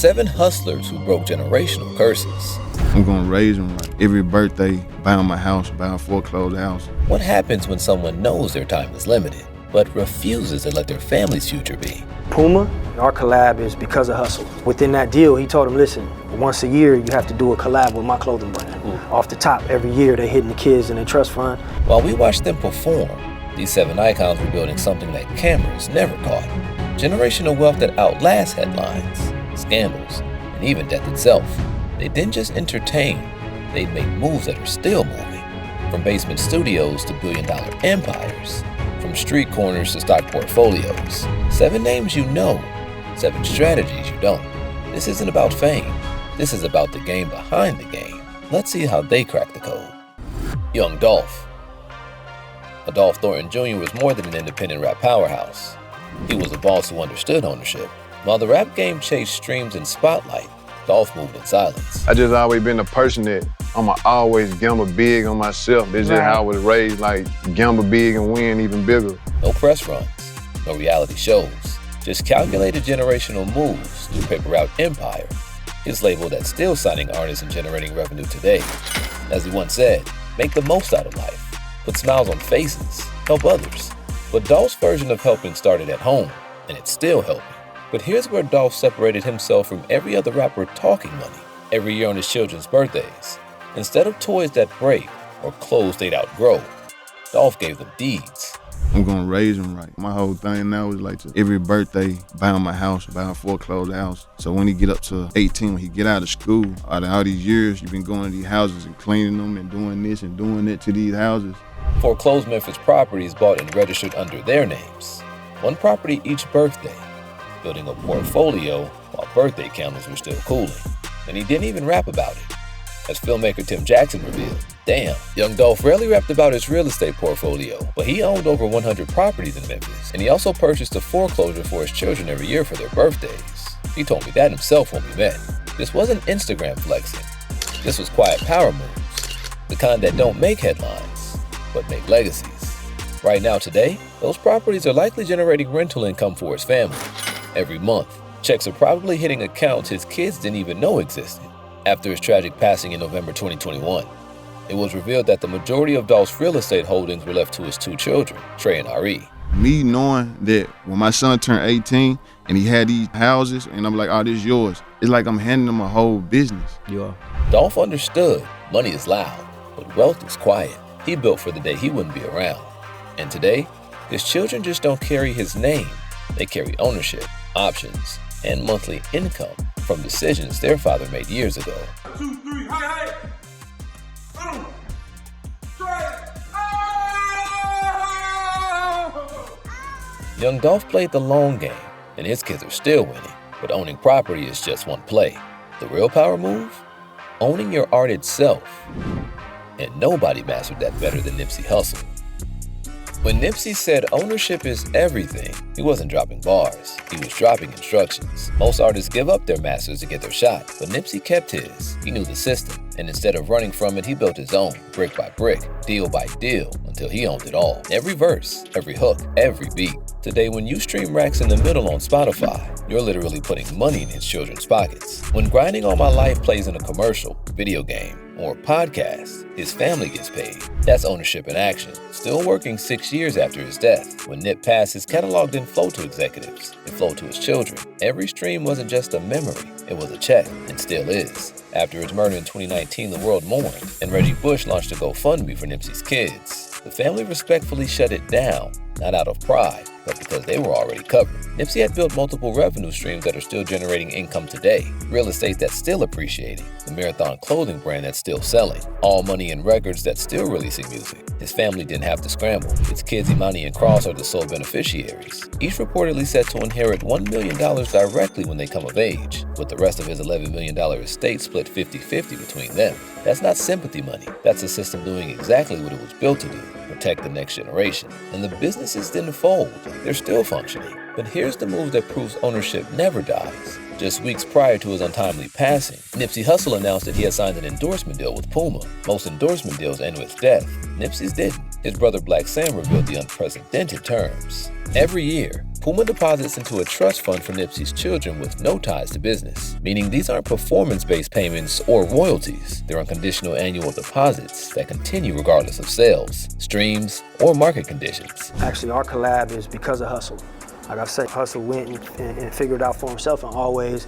7 hustlers who broke generational curses. I'm gonna raise them right. Every birthday, buy them a house, buy a foreclosed house. What happens when someone knows their time is limited, but refuses to let their family's future be? Puma, our collab is because of Hustle. Within that deal, he told him, listen, once a year, you have to do a collab with my clothing brand. Off the top, every year, they're hitting the kids in their trust fund. While we watched them perform, these 7 icons were building something that cameras never caught. Generational wealth that outlasts headlines, scandals, and even death itself. They didn't just entertain, they'd make moves that are still moving. From basement studios to billion-dollar empires. From street corners to stock portfolios. 7 names you know, 7 strategies you don't. This isn't about fame. This is about the game behind the game. Let's see how they crack the code. Young Dolph. Dolph Thornton Jr. was more than an independent rap powerhouse. He was a boss who understood ownership. While the rap game chased streams and spotlight, Dolph moved in silence. I just always been a person that I'ma always gamble big on myself. This is how I was raised, like gamble big and win even bigger. No press runs, no reality shows, just calculated generational moves to paper route empire. His label that's still signing artists and generating revenue today. As he once said, make the most out of life, put smiles on faces, help others. But Dolph's version of helping started at home, and it's still helping. But here's where Dolph separated himself from every other rapper talking money. Every year on his children's birthdays, instead of toys that break or clothes they'd outgrow, Dolph gave them deeds. I'm gonna raise them right. My whole thing now is like every birthday, buy him a house, buy a foreclosed house. So when he get up to 18, when he get out of school, out of all these years, you've been going to these houses and cleaning them and doing this and doing that to these houses. Foreclosed Memphis properties bought and registered under their names. 1 property each birthday, building a portfolio while birthday candles were still cooling. And he didn't even rap about it. As filmmaker Tim Jackson revealed, damn, Young Dolph rarely rapped about his real estate portfolio, but he owned over 100 properties in Memphis, and he also purchased a foreclosure for his children every year for their birthdays. He told me that himself when we met. This wasn't Instagram flexing. This was quiet power moves, the kind that don't make headlines, but make legacies. Right now today, those properties are likely generating rental income for his family. Every month, checks are probably hitting accounts his kids didn't even know existed. After his tragic passing in November 2021, it was revealed that the majority of Dolph's real estate holdings were left to his 2 children, Trey and Ari. Me knowing that when my son turned 18 and he had these houses and I'm like, oh, this is yours. It's like I'm handing him a whole business. Yeah. Dolph understood money is loud, but wealth is quiet. He built for the day he wouldn't be around. And today, his children just don't carry his name. They carry ownership, options, and monthly income from decisions their father made years ago. 2, 3, hey! 2, 3, Young Dolph played the long game, and his kids are still winning. But owning property is just one play. The real power move? Owning your art itself. And nobody mastered that better than Nipsey Hussle. When Nipsey said ownership is everything, he wasn't dropping bars, he was dropping instructions. Most artists give up their masters to get their shot, but Nipsey kept his. He knew the system, and instead of running from it, he built his own, brick by brick, deal by deal, until he owned it all. Every verse, every hook, every beat. Today, when you stream Racks in the Middle on Spotify, you're literally putting money in his children's pockets. When Grinding All My Life plays in a commercial, video game, or podcast, his family gets paid. That's ownership in action. Still working 6 years after his death. When Nip passed, his catalog didn't flow to executives. It flowed to his children. Every stream wasn't just a memory. It was a check, and still is. After his murder in 2019, the world mourned, and Reggie Bush launched a GoFundMe for Nipsey's kids. The family respectfully shut it down, not out of pride, but because they were already covered. Nipsey had built multiple revenue streams that are still generating income today. Real estate that's still appreciating. The Marathon clothing brand that's still selling. All Money and Records that's still releasing music. His family didn't have to scramble. His kids Imani and Cross are the sole beneficiaries. Each reportedly set to inherit $1 million directly when they come of age, with the rest of his $11 million estate split 50-50 between them. That's not sympathy money. That's the system doing exactly what it was built to do. Protect the next generation. And the businesses didn't fold. They're still functioning. But here's the move that proves ownership never dies. Just weeks prior to his untimely passing, Nipsey Hussle announced that he had signed an endorsement deal with Puma. Most endorsement deals end with death. Nipsey's didn't. His brother Black Sam revealed the unprecedented terms. Every year, Puma deposits into a trust fund for Nipsey's children with no ties to business, meaning these aren't performance-based payments or royalties. They're unconditional annual deposits that continue regardless of sales, streams, or market conditions. Actually, our collab is because of Hustle. Like I said, Hustle went and figured it out for himself, and always,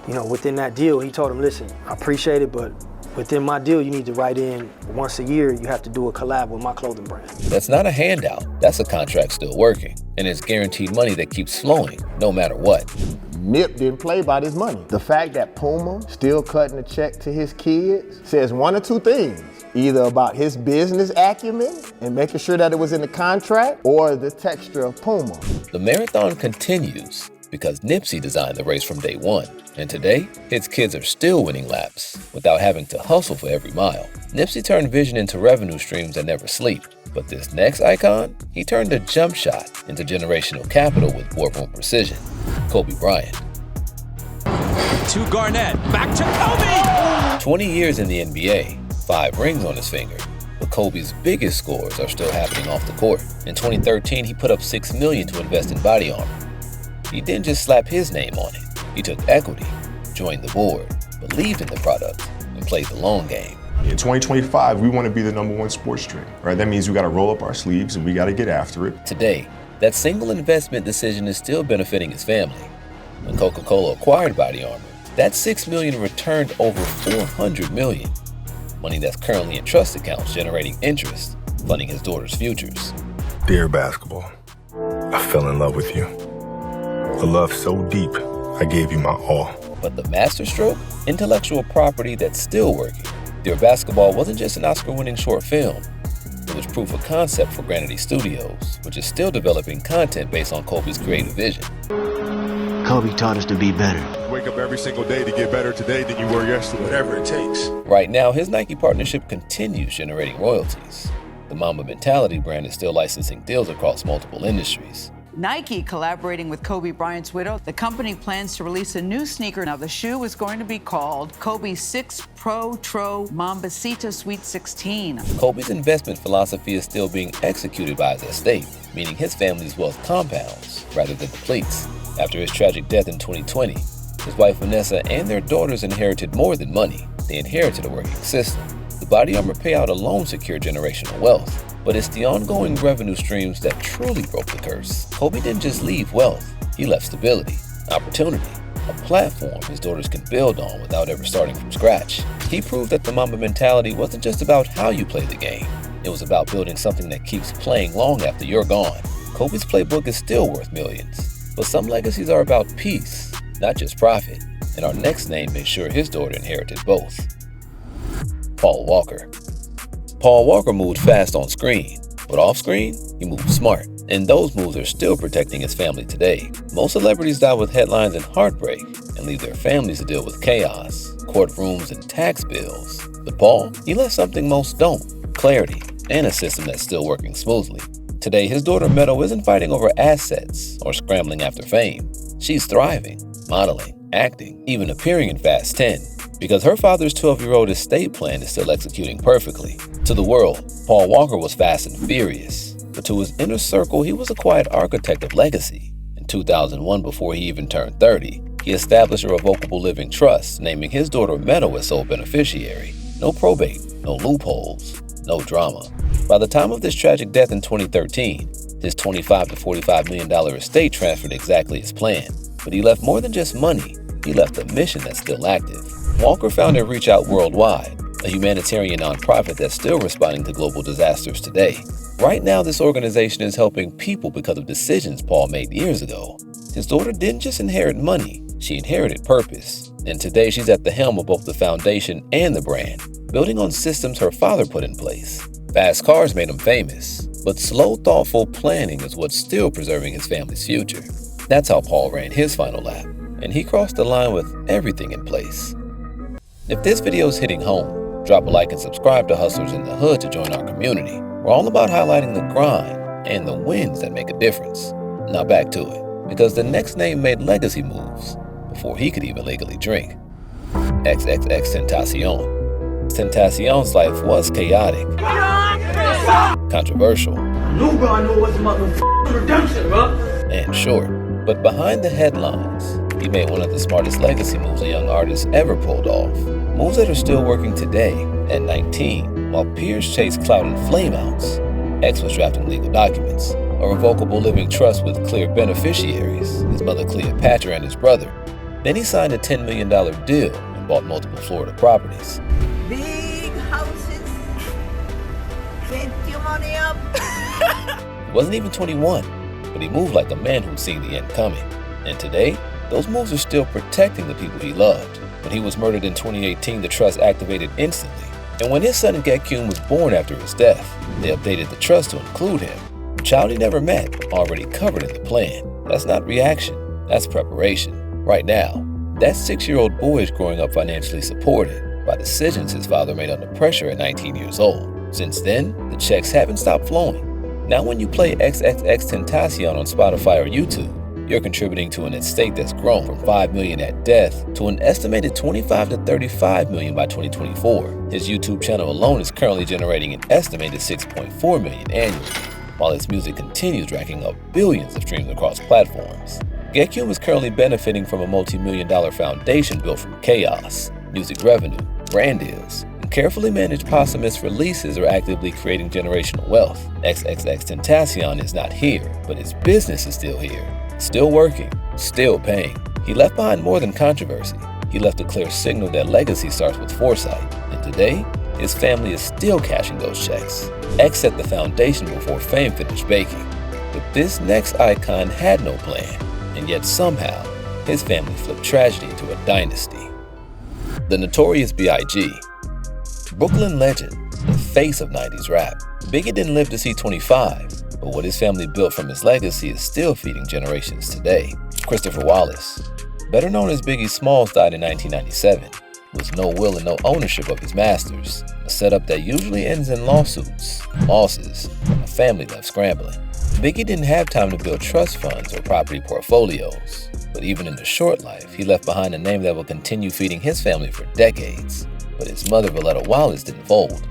within that deal, he told him, listen, I appreciate it, but within my deal, you need to write in once a year, you have to do a collab with my clothing brand. That's not a handout. That's a contract still working. And it's guaranteed money that keeps flowing, no matter what. Nip didn't play by his money. The fact that Puma still cutting a check to his kids says one or two things. Either about his business acumen and making sure that it was in the contract, or the texture of Puma. The marathon continues because Nipsey designed the race from day one. And today, his kids are still winning laps without having to hustle for every mile. Nipsey turned vision into revenue streams that never sleep. But this next icon, he turned a jump shot into generational capital with boardroom precision. Kobe Bryant. To Garnett, back to Kobe! 20 years in the NBA, 5 rings on his finger. But Kobe's biggest scores are still happening off the court. In 2013, he put up $6 million to invest in body armor. He didn't just slap his name on it. He took equity, joined the board, believed in the product, and played the long game. In 2025, we want to be the #1 sports drink, right? That means we got to roll up our sleeves and we got to get after it. Today, that single investment decision is still benefiting his family. When Coca-Cola acquired body armor, that $6 million returned over $400 million. Money that's currently in trust accounts generating interest, funding his daughter's futures. Dear basketball, I fell in love with you. A love so deep, I gave you my all. But the masterstroke? Intellectual property that's still working. Dear Basketball wasn't just an Oscar-winning short film. It was proof of concept for Granity Studios, which is still developing content based on Kobe's creative vision. Kobe taught us to be better. Wake up every single day to get better today than you were yesterday. Whatever it takes. Right now, his Nike partnership continues generating royalties. The Mamba Mentality brand is still licensing deals across multiple industries. Nike collaborating with Kobe Bryant's widow. The company plans to release a new sneaker. Now, the shoe is going to be called Kobe 6 Pro Tro Mambacita Sweet 16. Kobe's investment philosophy is still being executed by his estate, meaning his family's wealth compounds rather than depletes. After his tragic death in 2020, his wife Vanessa and their daughters inherited more than money. They inherited a working system. The body armor payout alone secured generational wealth. But it's the ongoing revenue streams that truly broke the curse. Kobe didn't just leave wealth, he left stability, opportunity, a platform his daughters can build on without ever starting from scratch. He proved that the Mamba mentality wasn't just about how you play the game, it was about building something that keeps playing long after you're gone. Kobe's playbook is still worth millions, but some legacies are about peace, not just profit, and our next name made sure his daughter inherited both. Paul Walker. Paul Walker moved fast on screen, but off screen, he moved smart. And those moves are still protecting his family today. Most celebrities die with headlines and heartbreak and leave their families to deal with chaos, courtrooms, and tax bills. But Paul, he left something most don't: clarity and a system that's still working smoothly. Today, his daughter Meadow isn't fighting over assets or scrambling after fame. She's thriving, modeling, acting, even appearing in Fast 10. Because her father's 12-year-old estate plan is still executing perfectly. To the world, Paul Walker was fast and furious, but to his inner circle, he was a quiet architect of legacy. In 2001, before he even turned 30, he established a revocable living trust, naming his daughter Meadow as sole beneficiary. No probate, no loopholes, no drama. By the time of this tragic death in 2013, his $25 to $45 million estate transferred exactly as planned. But he left more than just money, he left a mission that's still active. Walker founded Reach Out Worldwide, a humanitarian nonprofit that's still responding to global disasters today. Right now, this organization is helping people because of decisions Paul made years ago. His daughter didn't just inherit money, she inherited purpose. And today, she's at the helm of both the foundation and the brand, building on systems her father put in place. Fast cars made him famous, but slow, thoughtful planning is what's still preserving his family's future. That's how Paul ran his final lap, and he crossed the line with everything in place. If this video is hitting home, drop a like and subscribe to Hustlers in the Hood to join our community. We're all about highlighting the grind and the wins that make a difference. Now back to it, because the next name made legacy moves before he could even legally drink. XXXTentacion. Tentacion's life was chaotic, controversial, I knew, bro. I knew it was motherfucking redemption, bro. and short. But behind the headlines, he made one of the smartest legacy moves a young artist ever pulled off. Moves that are still working today at 19, while peers chase clout and flameouts. X was drafting legal documents, a revocable living trust with clear beneficiaries, his mother Cleopatra and his brother. Then he signed a $10 million deal and bought multiple Florida properties. Big houses, plenty of money up. He wasn't even 21, but he moved like a man who'd seen the end coming. And today, those moves are still protecting the people he loved. When he was murdered in 2018, the trust activated instantly. And when his son Gekun was born after his death, they updated the trust to include him. The child he never met, already covered in the plan. That's not reaction, that's preparation. Right now, that 6-year-old boy is growing up financially supported by decisions his father made under pressure at 19 years old. Since then, the checks haven't stopped flowing. Now when you play XXXTentacion on Spotify or YouTube, you're contributing to an estate that's grown from $5 million at death to an estimated $25 to $35 million by 2024. His YouTube channel alone is currently generating an estimated $6.4 million annually, while his music continues racking up billions of streams across platforms. Gekun is currently benefiting from a multi-million-dollar foundation built from chaos, music revenue, brand deals, and carefully managed posthumous releases are actively creating generational wealth. XXXTentacion is not here, but his business is still here. Still working, still paying. He left behind more than controversy. He left a clear signal that legacy starts with foresight. And today, his family is still cashing those checks. X set the foundation before fame finished baking. But this next icon had no plan. And yet somehow, his family flipped tragedy into a dynasty. The Notorious B.I.G. Brooklyn legend, the face of 90s rap. Biggie didn't live to see 25. But what his family built from his legacy is still feeding generations today. Christopher Wallace, better known as Biggie Smalls, died in 1997, with no will and no ownership of his masters, a setup that usually ends in lawsuits, losses, and a family left scrambling. Biggie didn't have time to build trust funds or property portfolios, but even in the short life, he left behind a name that will continue feeding his family for decades. But his mother, Valletta Wallace, didn't fold.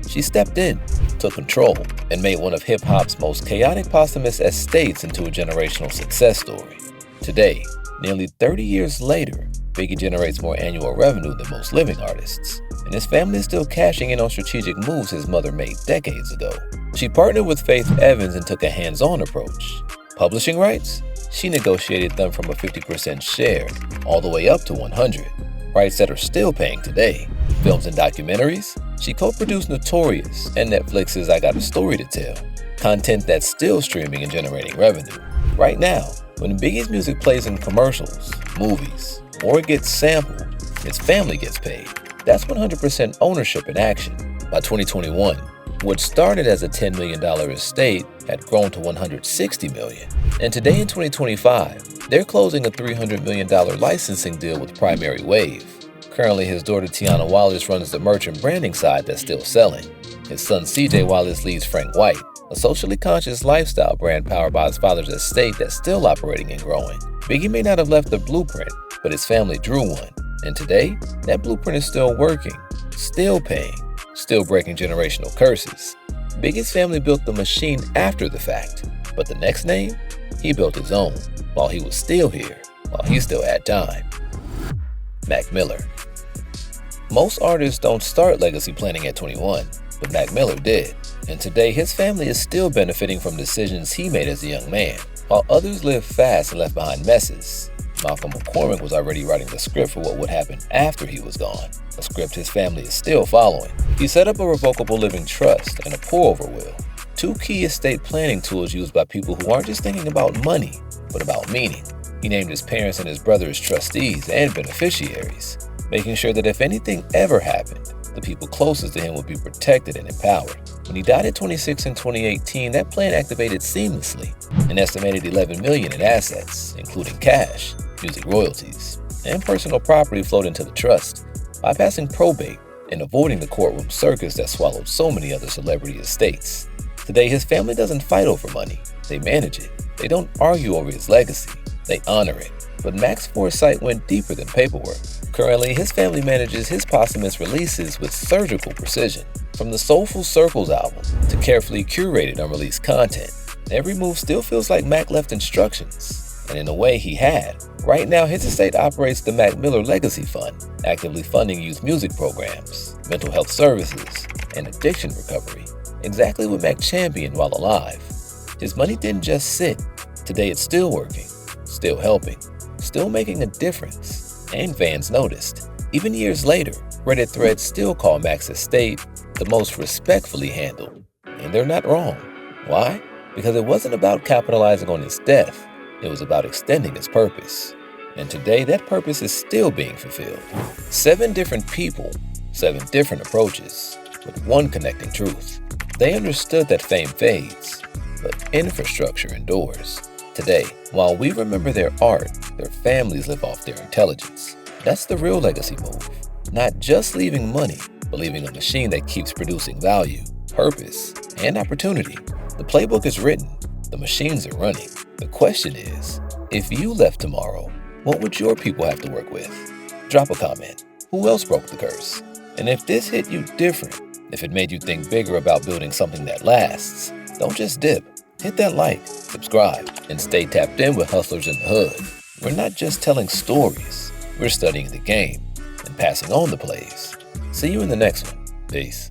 She stepped in, took control, and made one of hip-hop's most chaotic posthumous estates into a generational success story. Today, nearly 30 years later, Biggie generates more annual revenue than most living artists, and his family is still cashing in on strategic moves his mother made decades ago. She partnered with Faith Evans and took a hands-on approach. Publishing rights? She negotiated them from a 50% share all the way up to 100, rights that are still paying today. Films and documentaries? She co-produced Notorious and Netflix's I Got a Story to Tell, content that's still streaming and generating revenue. Right now, when Biggie's music plays in commercials, movies, or it gets sampled, his family gets paid. That's 100% ownership in action. By 2021, what started as a $10 million estate had grown to $160 million. And today in 2025, they're closing a $300 million licensing deal with Primary Wave. Currently, his daughter Tiana Wallace runs the merchant branding side that's still selling. His son CJ Wallace leads Frank White, a socially conscious lifestyle brand powered by his father's estate that's still operating and growing. Biggie may not have left the blueprint, but his family drew one. And today, that blueprint is still working, still paying, still breaking generational curses. Biggie's family built the machine after the fact, but the next name, he built his own, while he was still here, while he still had time. Mac Miller. Most artists don't start legacy planning at 21, but Mac Miller did. And today, his family is still benefiting from decisions he made as a young man, while others lived fast and left behind messes. Malcolm McCormick was already writing the script for what would happen after he was gone, a script his family is still following. He set up a revocable living trust and a pour-over will, two key estate planning tools used by people who aren't just thinking about money, but about meaning. He named his parents and his brother as trustees and beneficiaries, making sure that if anything ever happened, the people closest to him would be protected and empowered. When he died at 26 in 2018, that plan activated seamlessly. An estimated $11 million in assets, including cash, music royalties, and personal property flowed into the trust, bypassing probate and avoiding the courtroom circus that swallowed so many other celebrity estates. Today, his family doesn't fight over money, they manage it. They don't argue over his legacy, they honor it. But Mac's foresight went deeper than paperwork. Currently, his family manages his posthumous releases with surgical precision. From the Soulful Circles album to carefully curated unreleased content, every move still feels like Mac left instructions. And in a way he had. Right now, his estate operates the Mac Miller Legacy Fund, actively funding youth music programs, mental health services, and addiction recovery. Exactly what Mac championed while alive. His money didn't just sit. Today it's still working, still helping, still making a difference. And fans noticed. Even years later, Reddit threads still call Mac's estate the most respectfully handled. And they're not wrong. Why? Because it wasn't about capitalizing on his death. It was about extending his purpose. And today, that purpose is still being fulfilled. 7 different people, 7 different approaches, with one connecting truth. They understood that fame fades, but infrastructure endures. Today, while we remember their art, their families live off their intelligence. That's the real legacy move. Not just leaving money, but leaving a machine that keeps producing value, purpose, and opportunity. The playbook is written. The machines are running. The question is, if you left tomorrow, what would your people have to work with? Drop a comment. Who else broke the curse? And if this hit you different, if it made you think bigger about building something that lasts, don't just dip. Hit that like, subscribe, and stay tapped in with Hustlers in the Hood. We're not just telling stories. We're studying the game and passing on the plays. See you in the next one. Peace.